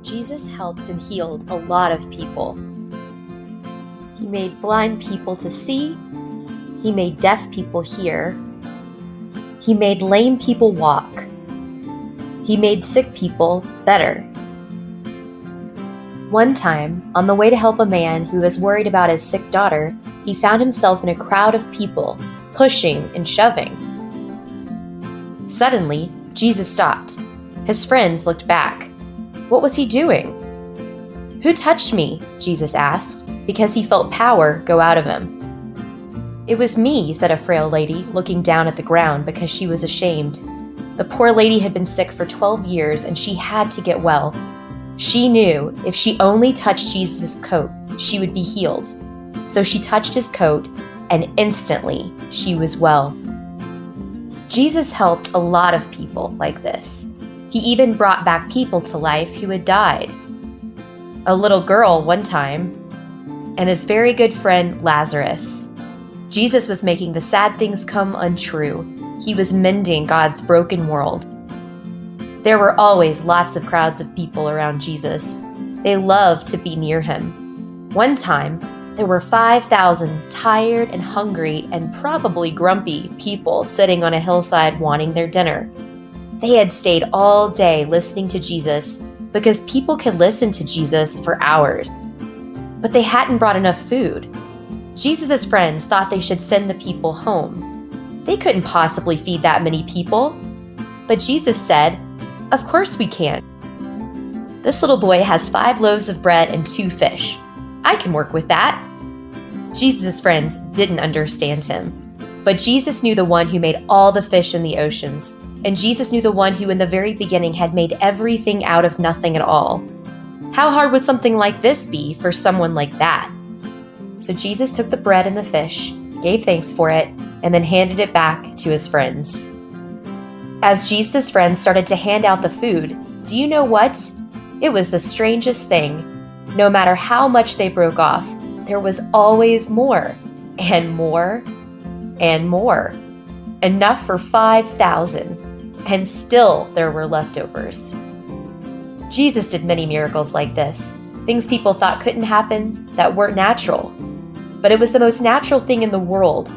Jesus helped and healed a lot of people. He made blind people to see. He made deaf people hear. He made lame people walk. He made sick people better. One time, on the way to help a man who was worried about his sick daughter, he found himself in a crowd of people, pushing and shoving. Suddenly, Jesus stopped. His friends looked back. What was he doing? "Who touched me?" Jesus asked, because he felt power go out of him. "It was me," said a frail lady, looking down at the ground because she was ashamed. The poor lady had been sick for 12 years and she had to get well. She knew if she only touched Jesus' coat, she would be healed. So she touched his coat, and instantly she was well. Jesus helped a lot of people like this. He even brought back people to life who had died. A little girl one time, and his very good friend Lazarus. Jesus was making the sad things come untrue. He was mending God's broken world. There were always lots of crowds of people around Jesus. They loved to be near him. One time, there were 5,000 tired and hungry and probably grumpy people sitting on a hillside wanting their dinner. They had stayed all day listening to Jesus because people could listen to Jesus for hours. But they hadn't brought enough food. Jesus' friends thought they should send the people home. They couldn't possibly feed that many people. But Jesus said, "Of course we can. This little boy has 5 loaves of bread and 2 fish. I can work with that." Jesus' friends didn't understand him. But Jesus knew the one who made all the fish in the oceans. And Jesus knew the one who in the very beginning had made everything out of nothing at all. How hard would something like this be for someone like that? So Jesus took the bread and the fish, gave thanks for it, and then handed it back to his friends. As Jesus' friends started to hand out the food, do you know what? It was the strangest thing. No matter how much they broke off, there was always more, and more, and more. Enough for 5,000, and still there were leftovers. Jesus did many miracles like this, things people thought couldn't happen, that weren't natural. But it was the most natural thing in the world.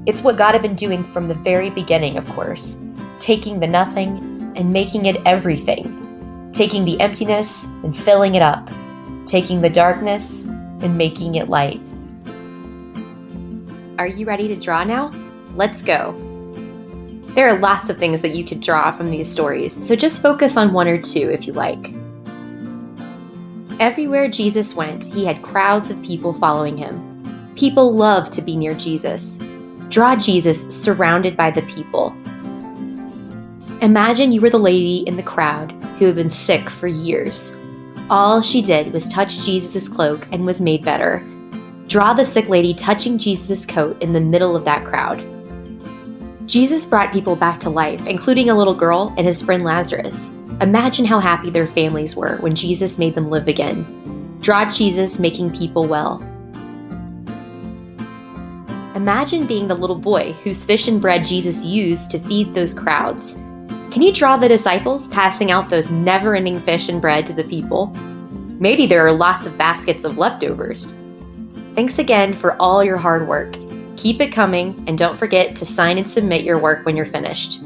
It's what God had been doing from the very beginning, of course. Taking the nothing and making it everything. Taking the emptiness and filling it up. Taking the darkness and making it light. Are you ready to draw now? Let's go. There are lots of things that you could draw from these stories, so just focus on 1 or 2 if you like. Everywhere Jesus went, he had crowds of people following him. People loved to be near Jesus. Draw Jesus surrounded by the people. Imagine you were the lady in the crowd who had been sick for years. All she did was touch Jesus' cloak and was made better. Draw the sick lady touching Jesus' coat in the middle of that crowd. Jesus brought people back to life, including a little girl and his friend Lazarus. Imagine how happy their families were when Jesus made them live again. Draw Jesus making people well. Imagine being the little boy whose fish and bread Jesus used to feed those crowds. Can you draw the disciples passing out those never-ending fish and bread to the people? Maybe there are lots of baskets of leftovers. Thanks again for all your hard work. Keep it coming, and don't forget to sign and submit your work when you're finished.